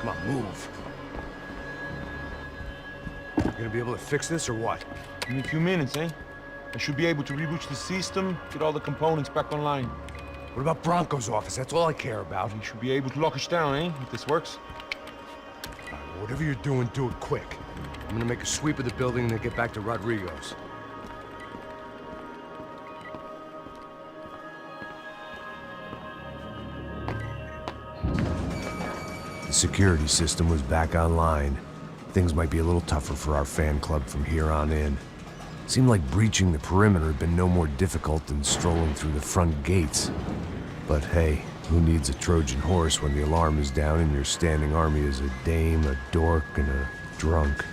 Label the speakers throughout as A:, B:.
A: Come on, move. You gonna be able to fix this or what?
B: In a few minutes, eh? I should be able to reboot the system, get all the components back online.
A: What about Branco's office? That's all I care about.
B: You should be able to lock us down, eh? If this works.
A: All right, well, whatever you're doing, do it quick. I'm gonna make a sweep of the building and then get back to Rodrigo's. The security system was back online. Things might be a little tougher for our fan club from here on in. Seemed like breaching the perimeter had been no more difficult than strolling through the front gates. But hey, who needs a Trojan horse when the alarm is down and your standing army is a dame, a dork, and a drunk?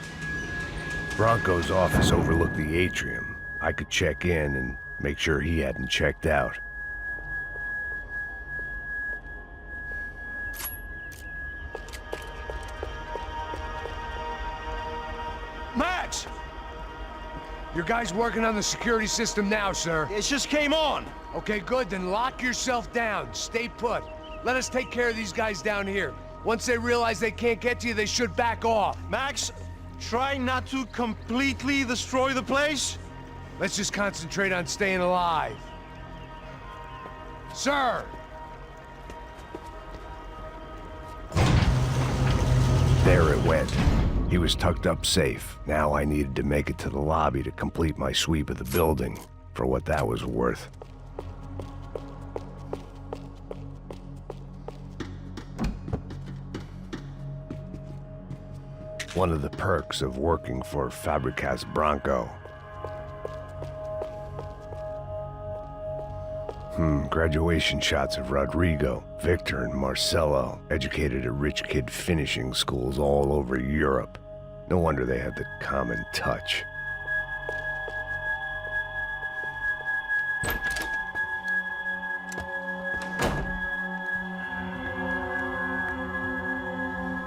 A: Branco's office overlooked the atrium. I could check in and make sure he hadn't checked out. Max! Your guy's working on the security system now, sir.
C: It just came on.
A: Okay, good. Then lock yourself down. Stay put. Let us take care of these guys down here. Once they realize they can't get to you, they should back off.
C: Max, try not to completely destroy the place.
A: Let's just concentrate on staying alive. Sir! There it went. He was tucked up safe. Now I needed to make it to the lobby to complete my sweep of the building, for what that was worth. One of the perks of working for Fabricas Branco. Graduation shots of Rodrigo, Victor, and Marcelo, educated at rich kid finishing schools all over Europe. No wonder they had the common touch.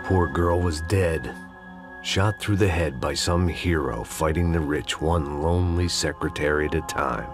A: Poor girl was dead. Shot through the head by some hero fighting the rich one lonely secretary at a time.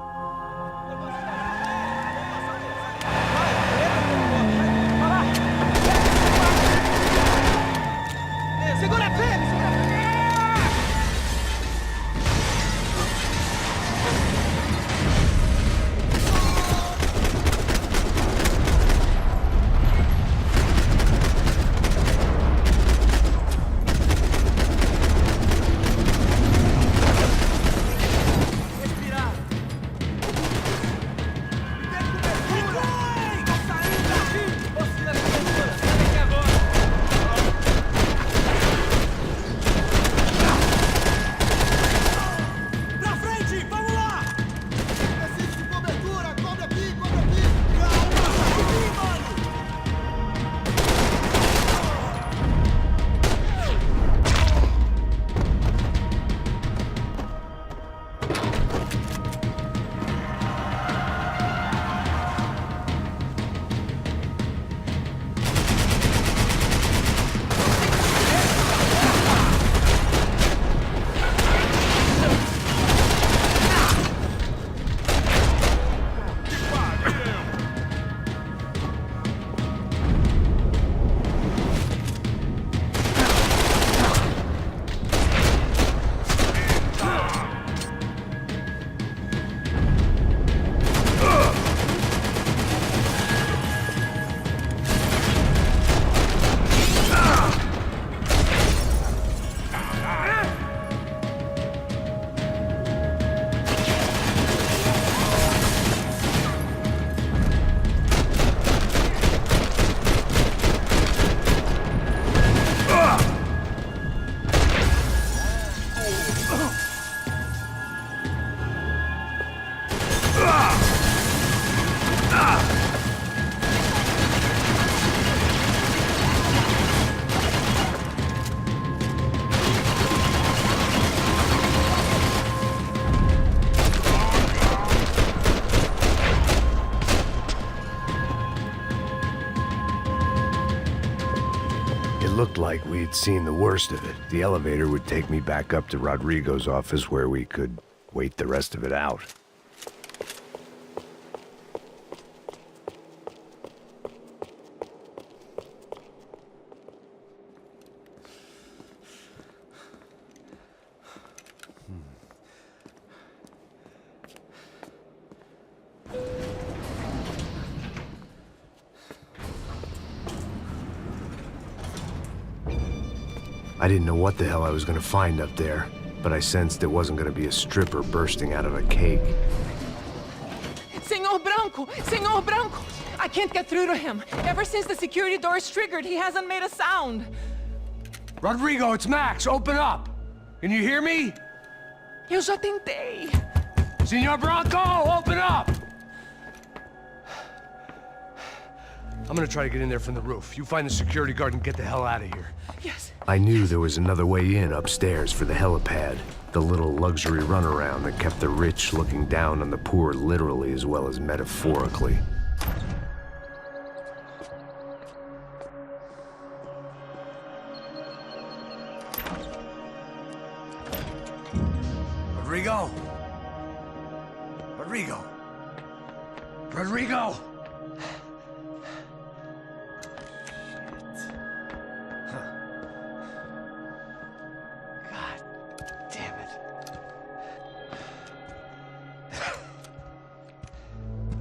A: Looked like we'd seen the worst of it. The elevator would take me back up to Rodrigo's office where we could wait the rest of it out. I didn't know what the hell I was gonna find up there, but I sensed it wasn't gonna be a stripper bursting out of a cake.
D: Senor Branco! Senor Branco! I can't get through to him. Ever since the security door is triggered, he hasn't made a sound.
A: Rodrigo, it's Max! Open up! Can you hear me?
D: Eu já tentei.
A: Senor Branco, open up! I'm gonna try to get in there from the roof. You find the security guard and get the hell out of here.
D: Yes.
A: I knew there was another way in upstairs for the helipad. The little luxury runaround that kept the rich looking down on the poor literally as well as metaphorically. Rodrigo! Rodrigo! Rodrigo!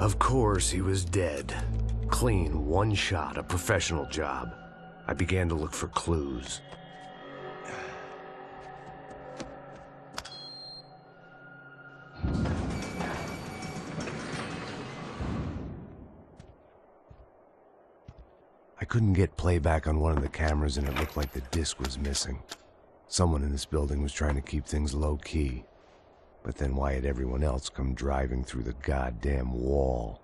A: Of course, he was dead. Clean, one shot, a professional job. I began to look for clues. I couldn't get playback on one of the cameras and it looked like the disc was missing. Someone in this building was trying to keep things low-key. But then why had everyone else come driving through the goddamn wall?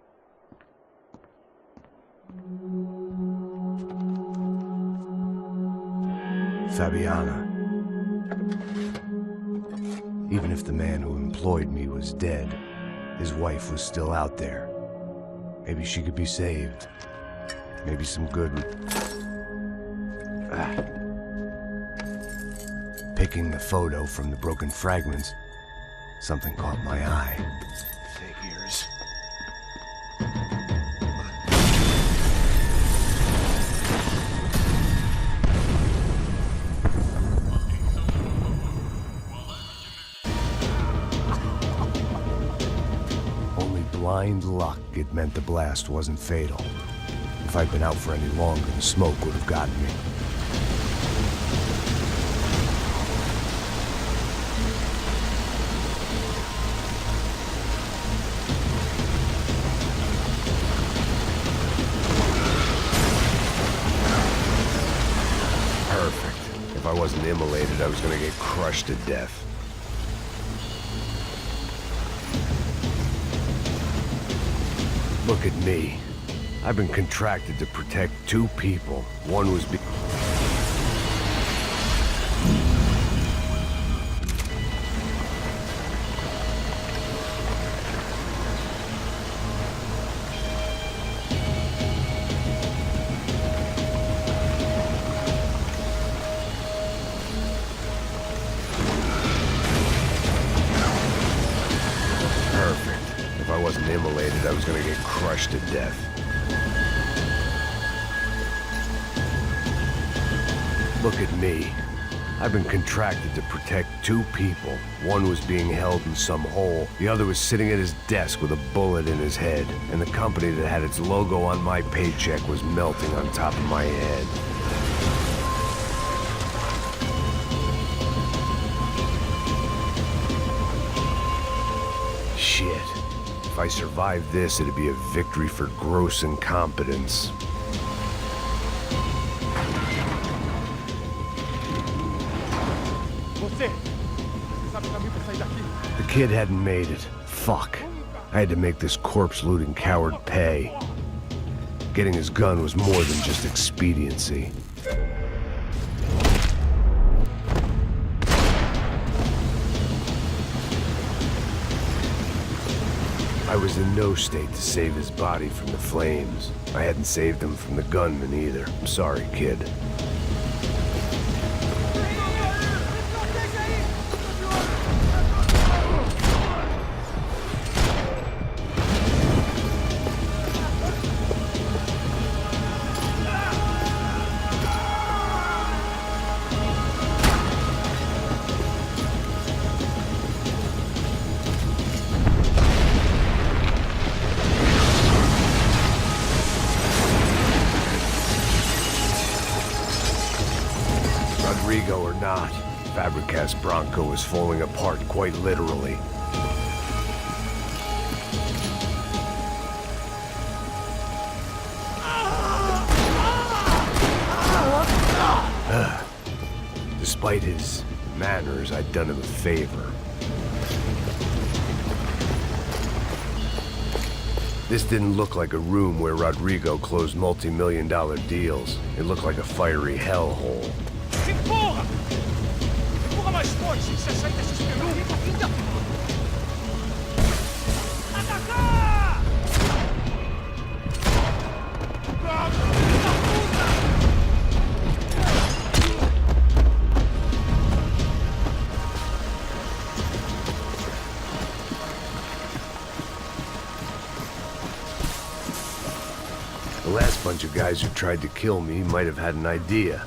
A: Fabiana. Even if the man who employed me was dead, his wife was still out there. Maybe she could be saved. Maybe some good... Picking the photo from the broken fragments, something caught my eye. Figures. Only blind luck it meant the blast wasn't fatal. If I'd been out for any longer, the smoke would have gotten me. Perfect. If I wasn't immolated, I was gonna get crushed to death. Look at me. I've been contracted to protect two people. One was perfect. If I wasn't immolated, I was gonna get crushed to death. Look at me. I've been contracted to protect two people. One was being held in some hole. The other was sitting at his desk with a bullet in his head. And the company that had its logo on my paycheck was melting on top of my head. Shit. If I survived this, it'd be a victory for gross incompetence. The kid hadn't made it. Fuck. I had to make this corpse-looting coward pay. Getting his gun was more than just expediency. I was in no state to save his body from the flames. I hadn't saved him from the gunman either. I'm sorry, kid. Rodrigo or not, Fabricas Branco is falling apart quite literally. Despite his manners, I'd done him a favor. This didn't look like a room where Rodrigo closed multi-million-dollar deals. It looked like a fiery hellhole.
C: Empurra! Empurra mais forte! Você sai desses peludos! Atacar!
A: The last bunch of guys who tried to kill me might have had an idea.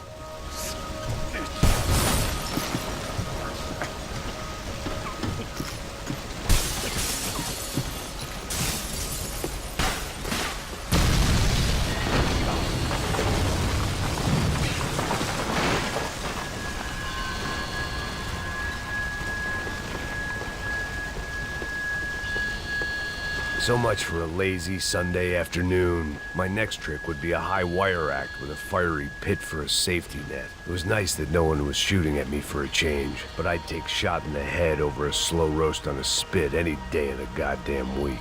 A: So much for a lazy Sunday afternoon. My next trick would be a high wire act with a fiery pit for a safety net. It was nice that no one was shooting at me for a change, but I'd take shot in the head over a slow roast on a spit any day of the goddamn week.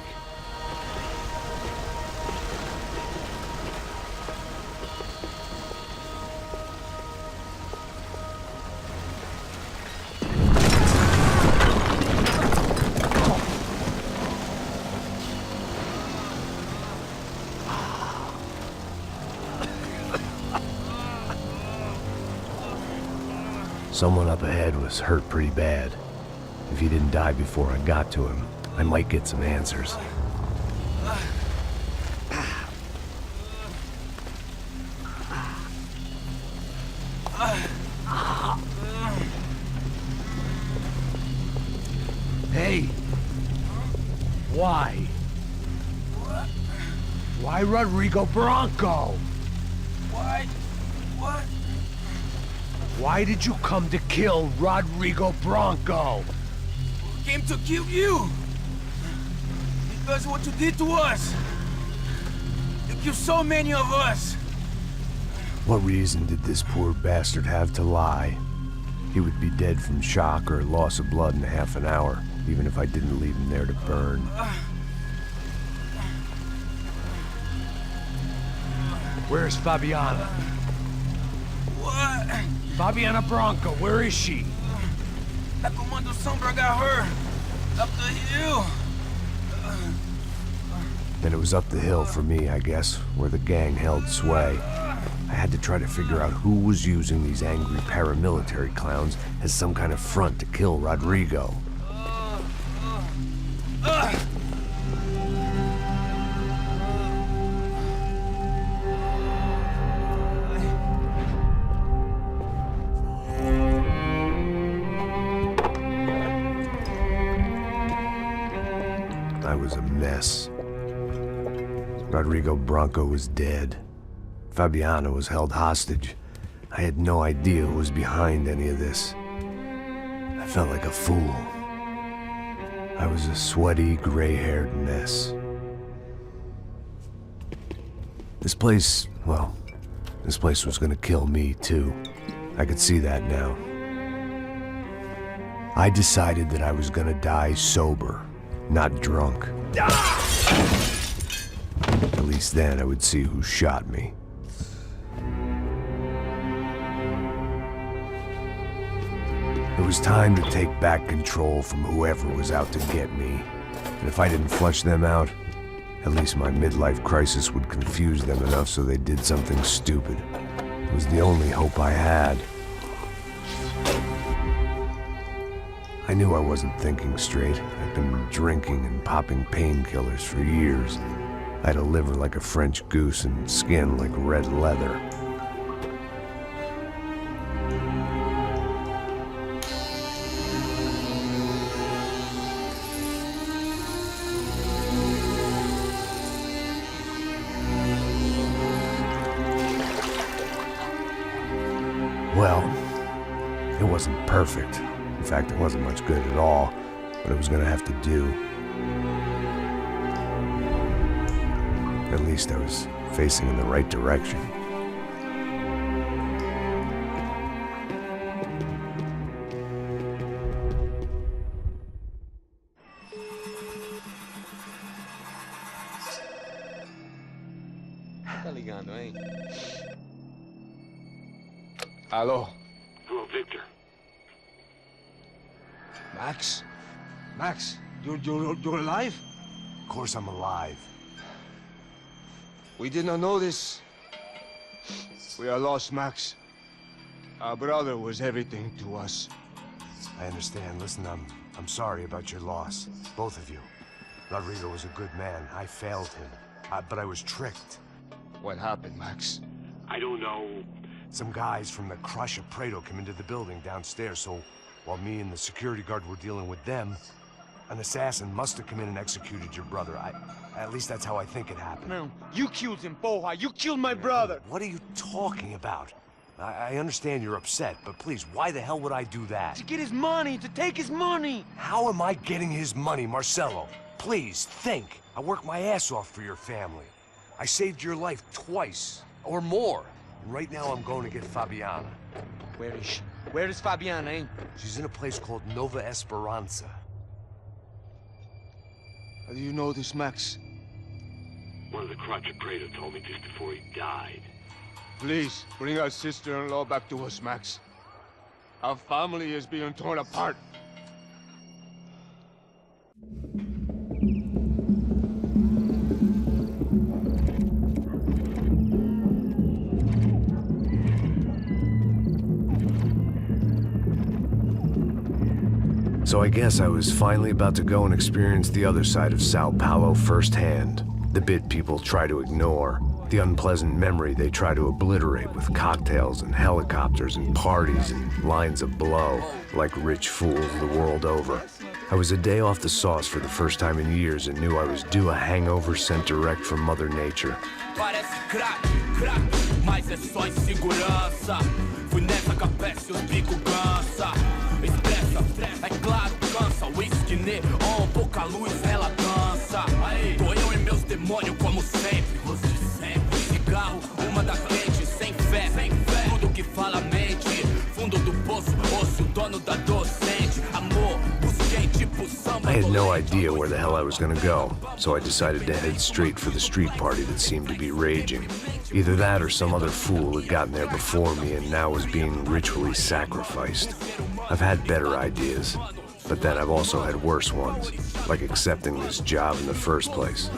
A: Someone up ahead was hurt pretty bad. If he didn't die before I got to him, I might get some answers. Hey! Why? Why Rodrigo Branco?
E: Why? What?
A: Why did you come to kill Rodrigo Branco?
E: Came to kill you! Because what you did to us! You killed so many of us!
A: What reason did this poor bastard have to lie? He would be dead from shock or loss of blood in half an hour, even if I didn't leave him there to burn. Where's Fabiana?
E: What?
A: Fabiana Branco, where is she?
E: La Comando Sombra got her! Up the hill!
A: Then it was up the hill for me, I guess, where the gang held sway. I had to try to figure out who was using these angry paramilitary clowns as some kind of front to kill Rodrigo. I was a mess. Rodrigo Branco was dead. Fabiana was held hostage. I had no idea who was behind any of this. I felt like a fool. I was a sweaty, gray-haired mess. This place, well, this place was gonna kill me too. I could see that now. I decided that I was gonna die sober, not drunk. At least then I would see who shot me. It was time to take back control from whoever was out to get me. And if I didn't flush them out, at least my midlife crisis would confuse them enough so they did something stupid. It was the only hope I had. I knew I wasn't thinking straight. I'd been drinking and popping painkillers for years. I had a liver like a French goose and skin like red leather. Well, It wasn't perfect. In fact, it wasn't much good at all, but it was gonna have to do. At least I was facing in the right direction.
F: Tá ligando, hein?
B: Hello.
G: Hello, Victor.
C: Max? Max, you're alive?
A: Of course I'm alive.
C: We did not know this. We are lost, Max. Our brother was everything to us.
A: I understand. Listen, I'm sorry about your loss. Both of you. Rodrigo was a good man. I failed him. But I was tricked.
C: What happened, Max?
G: I don't know.
A: Some guys from the Crush of Prado came into the building downstairs, so while me and the security guard were dealing with them, an assassin must have come in and executed your brother. At least that's how I think it happened.
C: No, you killed him, Poha. You killed my brother.
A: What are you talking about? I understand you're upset, but please, why the hell would I do that?
C: To get his money, to take his money.
A: How am I getting his money, Marcelo? Please, think. I worked my ass off for your family. I saved your life twice, or more. And right now I'm going to get Fabiana.
C: Where is she? Where is Fabiana, eh?
A: She's in a place called Nova Esperanza.
C: How do you know this, Max?
G: One of the Crotch of Prado told me just before he died.
C: Please, bring our sister-in-law back to us, Max. Our family is being torn apart.
A: So I guess I was finally about to go and experience the other side of Sao Paulo firsthand. The bit people try to ignore. The unpleasant memory they try to obliterate with cocktails and helicopters and parties and lines of blow, like rich fools the world over. I was a day off the sauce for the first time in years and knew I was due a hangover sent direct from Mother Nature.
E: Parece crack, mas é só insegurança. Fui nessa capeste, os bico cansa. Estressa, é claro, cansa. Whisky neon, pouca luz, ela dança. Tô eu e meus demônios como sempre. Você sempre. Cigarro, uma da frente, sem fé. Tudo que fala mente. Fundo do poço, osso, dono da docente. Amor, busquei tipo samba.
A: I had no idea where the hell I was gonna go, so I decided to head straight for the street party that seemed to be raging. Either that or some other fool had gotten there before me and now was being ritually sacrificed. I've had better ideas, but then I've also had worse ones, like accepting this job in the first place.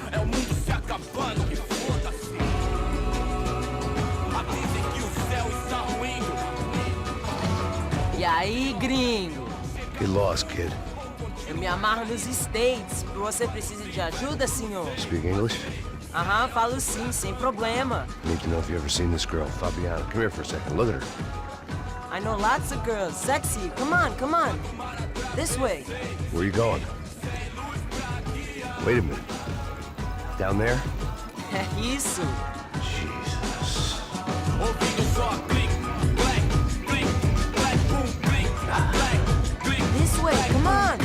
H: E aí, gringo?
A: Get lost, kid.
H: Eu me amarro nos States. Você precisa de ajuda, senhor?
A: Speak English?
H: Aham, falo sim, sem problema.
A: Need to know if you ever seen this girl, Fabiana. Come here for a second. Look at her.
H: I know lots of girls. Sexy. Come on, come on. This way.
A: Where are you going? Wait a minute. Down there?
H: Isso.
A: Jesus.
H: This way, come on.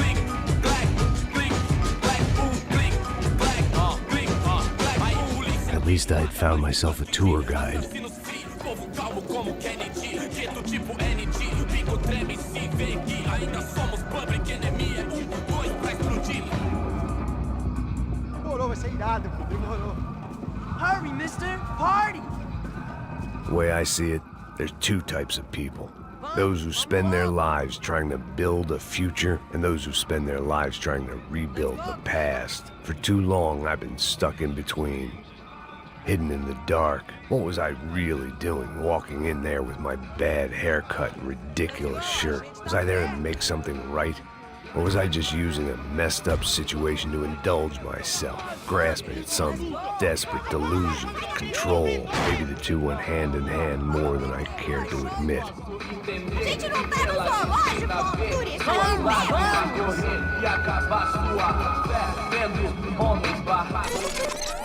A: At least I'd found myself a tour guide.
H: Hurry, mister. Party.
A: The way I see it, there's two types of people. Those who spend their lives trying to build a future, and those who spend their lives trying to rebuild the past. For too long, I've been stuck in between. Hidden in the dark. What was I really doing, walking in there with my bad haircut and ridiculous shirt? Was I there to make something right? Or was I just using a messed up situation to indulge myself, grasping at some desperate delusion of control? Maybe the two went hand in hand more than I care to admit.
I: Gente, não pega o zoológico, turista!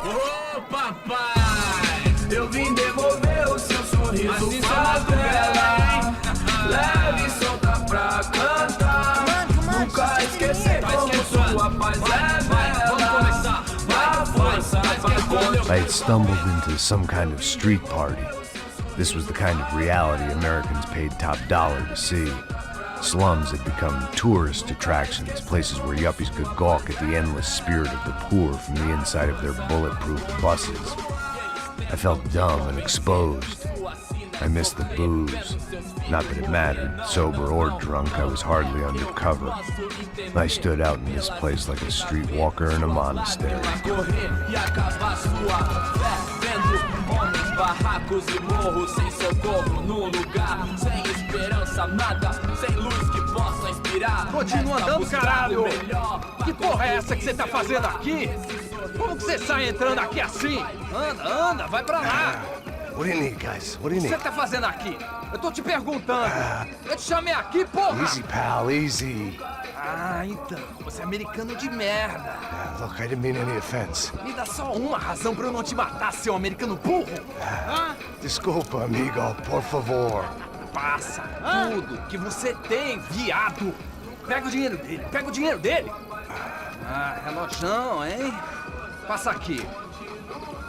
E: Ô papai, eu vim devolver o seu sorriso. Assim só bela, leve e solta.
A: I had stumbled into some kind of street party. This was the kind of reality Americans paid top dollar to see. Slums had become tourist attractions, places where yuppies could gawk at the endless spirit of the poor from the inside of their bulletproof buses. I felt dumb and exposed. I missed the booze. Not that it mattered, sober or drunk, I was hardly undercover. I stood out in this place like a streetwalker in a monastery.
E: Barracos e morros sem socorro num lugar sem esperança, nada, sem luz que possa inspirar.
F: Continua andando, caralho! Que porra é essa que você tá fazendo aqui? Como que você sai entrando aqui assim? Anda, vai pra lá!
A: What do you need, guys? What do you
F: O que
A: need?
F: você tá fazendo aqui? Eu tô te perguntando. Eu te chamei aqui, porra!
A: Easy, pal, easy.
F: Ah, então, você é americano de merda.
A: Look, I didn't mean any offense.
F: Me dá só uma razão pra eu não te matar, seu americano burro.
A: Desculpa, amigo, por favor.
F: Passa tudo que você tem, viado. Pega o dinheiro dele, Ah, relojão, hein? Passa aqui.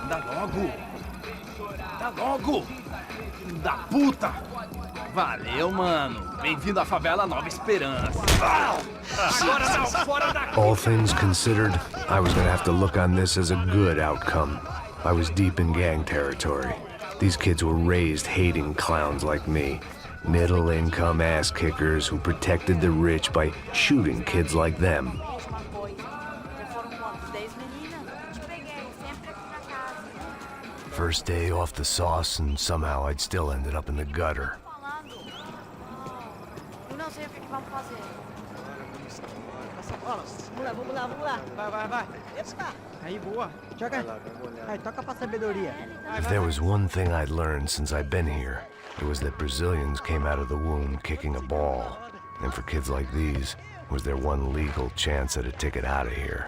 F: Dá logo. Filho da puta. Valeu, mano. Bem-vindo à favela Nova Esperança. Agora não, fora daqui.
A: All things considered, I was gonna have to look on this as a good outcome. I was deep in gang territory. These kids were raised hating clowns like me. Middle-income ass-kickers who protected the rich by shooting kids like them. First day off the sauce, and somehow I'd still ended up in the gutter.
I: Eu não sei o que vamos fazer.
J: Vamos lá. Vai. Epa! Aí, boa. Joga. Aí, toca pra sabedoria.
A: If there was one thing I'd learned since I'd been here, it was that Brazilians came out of the womb kicking a ball. And for kids like these, was their one legal chance at a ticket out of here.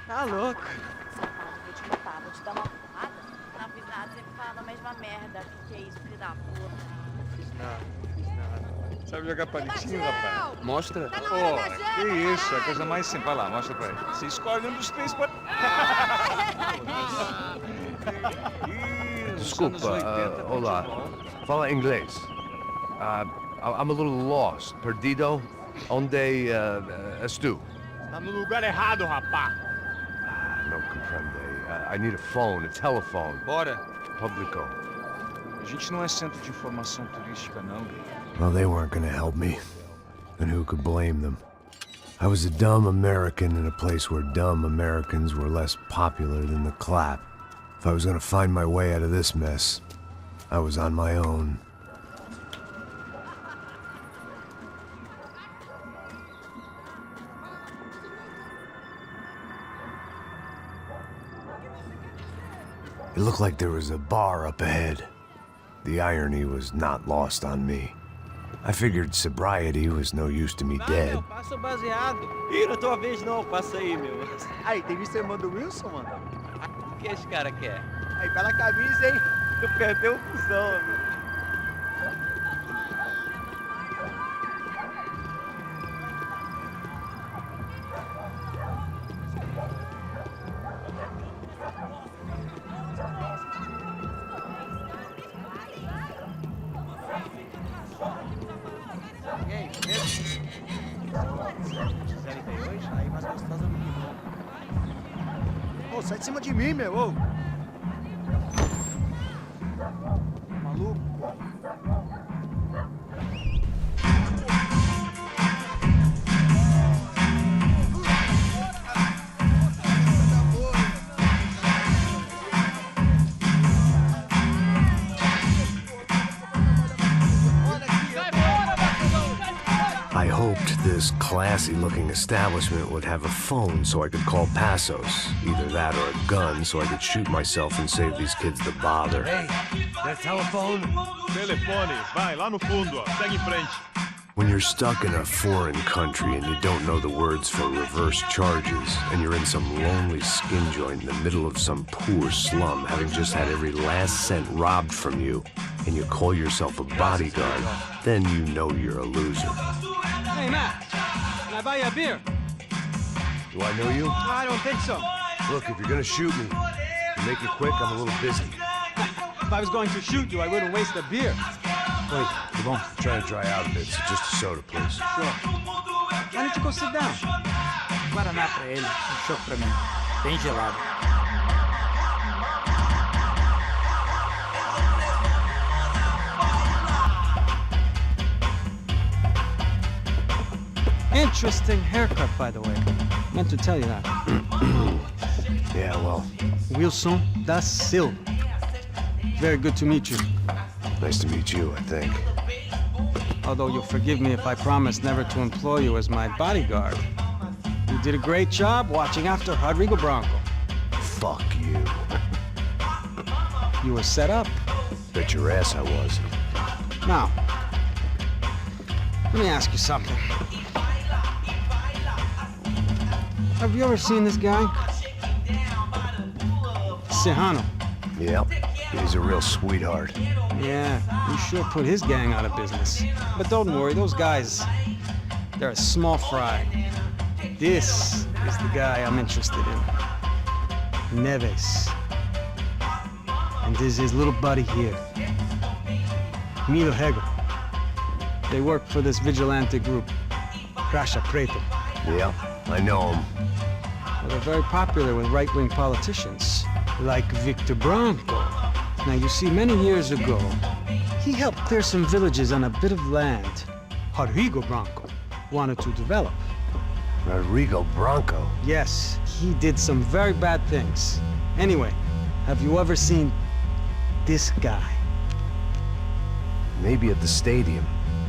J: Tá louco.
I: Vou te dar uma porrada. Na vida sempre fala a mesma merda. Que é isso, filho da puta?
C: Fiz nada. Sabe jogar palitinho, rapaz?
K: Mostra.
C: Ora, que isso, é a coisa mais simples. Vai lá, mostra pra ele. Você escolhe um dos três para...
A: Desculpa, olá. Fala inglês. I'm a little lost. Perdido? Onde estou?
F: Tá no lugar errado, rapá.
A: Não compreende. I need a phone, a telephone.
C: Bora.
A: Publico.
C: A gente não é centro de informação turística, não.
A: Well, they weren't gonna help me. And who could blame them? I was a dumb American in a place where dumb Americans were less popular than the clap. If I was gonna find my way out of this mess, I was on my own. It looked like there was a bar up ahead. The irony was not lost on me. I figured sobriety was no use to me dead.
J: Passa o baseado. Ih, não é tua vez não, passa aí, meu.
F: Aí, tem visto a irmã do Wilson, mano?
J: O que esse cara quer?
F: Aí, pela camisa, hein? Tu perdeu o cuzão, meu. Ô, sai de cima de mim, meu, ô! Maluco, pô!
A: I hoped this classy-looking establishment would have a phone so I could call Passos. Either that or a gun so I could shoot myself and save these kids the bother.
C: Hey, that telephone?
B: Telefone, vai, lá no fundo, ó. Segue em frente.
A: When you're stuck in a foreign country and you don't know the words for reverse charges, and you're in some lonely skin joint in the middle of some poor slum, having just had every last cent robbed from you, and you call yourself a bodyguard, then you know you're a loser.
J: Hey, Matt. Can I buy you a beer?
A: Do I know you?
J: I don't think so.
A: Look, if you're gonna shoot me, Make it quick, I'm a little busy.
J: If I was going to shoot you, I wouldn't waste a beer.
A: Wait, come on. I'm trying to dry out a bit, so just a soda, please.
J: Sure. Why don't you go sit down?
K: Guaraná pra ele, chopp pra mim. Bem gelado.
J: Interesting haircut, by the way. Meant to tell you that.
A: Yeah, well,
J: Wilson da Silva. Very good to meet you.
A: nice to meet you, I think.
J: Although you'll forgive me if I promise never to employ you as my bodyguard. You did a great job watching after Rodrigo Branco.
A: Fuck you.
J: You were set up.
A: Bet your ass I was.
J: Now, let me ask you something. Have you ever seen this guy? Serrano.
A: Yep, he's a real sweetheart.
J: Yeah, you sure put his gang out of business. But don't worry, those guys, they're a small fry. This is the guy I'm interested in. Neves. And this is his little buddy here. Milo Hegel. They work for this vigilante group, Crasha Preto.
A: Yep, I know him.
J: Well, they're very popular with right-wing politicians, like Victor Branco. Now, you see, many years ago, he helped clear some villages on a bit of land Rodrigo Branco wanted to develop.
A: Rodrigo Branco?
J: Yes, he did some very bad things. Anyway, have you ever seen this guy?
A: Maybe at the stadium.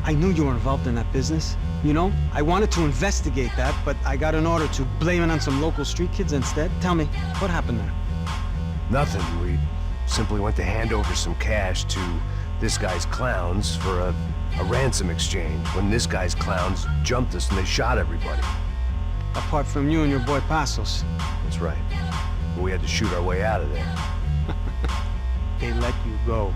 J: I knew you were involved in that business. You know, I wanted to investigate that, but I got an order to blame it on some local street kids instead. Tell me, what happened there?
A: Nothing. We simply went to hand over some cash to this guy's clowns for a ransom exchange when this guy's clowns jumped us and they shot everybody.
J: Apart from you and your boy Passos.
A: That's right. We had to shoot our way out of there.
J: They let you go.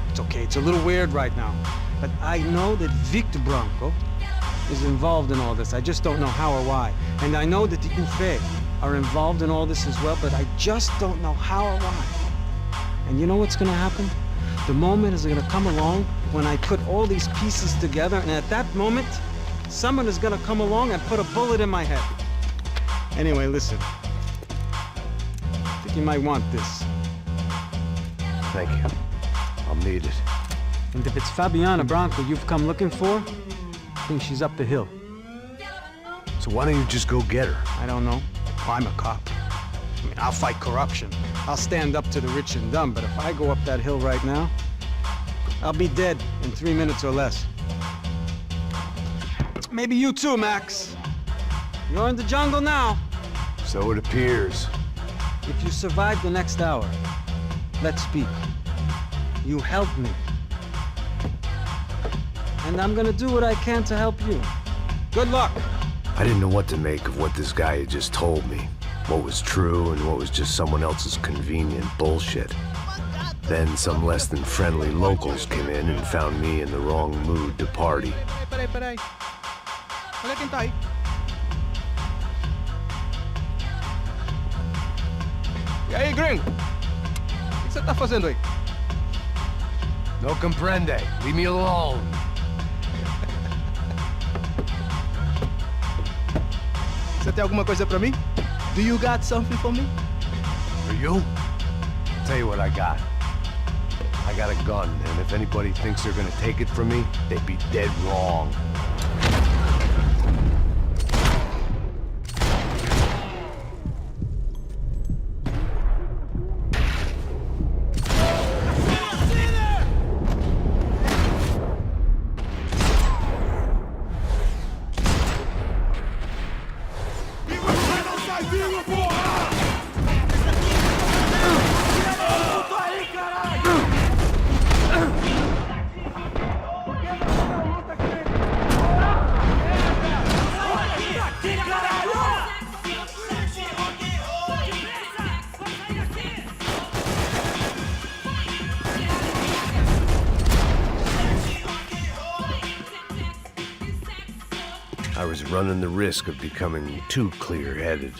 J: It's okay, it's a little weird right now. But I know that Victor Branco is involved in all this. I just don't know how or why. And I know that the UFE are involved in all this as well, but I just don't know how or why. And you know what's gonna happen? The moment is gonna come along when I put all these pieces together, and at that moment, someone is gonna come along and put a bullet in my head. Anyway, listen. I think you might want this.
A: Thank you. I'll need it.
J: And if it's Fabiana Branco you've come looking for, I think she's up the hill.
A: So why don't you just go get her?
J: I don't know. I'm a cop. I mean, I'll fight corruption. I'll stand up to the rich and dumb, but if I go up that hill right now, I'll be dead in 3 minutes or less. Maybe you too, Max. You're in the jungle now.
A: So it appears.
J: If you survive the next hour, let's speak. You helped me. And I'm gonna do what I can to help you. Good luck.
A: I didn't know what to make of what this guy had just told me. What was true and what was just someone else's convenient bullshit. Then some less than friendly locals came in and found me in the wrong mood to party.
J: Peraí. Olha quem tá aí.
C: E aí, gringo? O que você tá fazendo aí?
A: No comprende. Leave me alone.
C: Você tem alguma coisa pra mim? Do you got something for me?
A: For you? Tell you what I got. I got a gun, and if anybody thinks they're gonna take it from me, they'd be dead wrong. I was running the risk of becoming too clear-headed.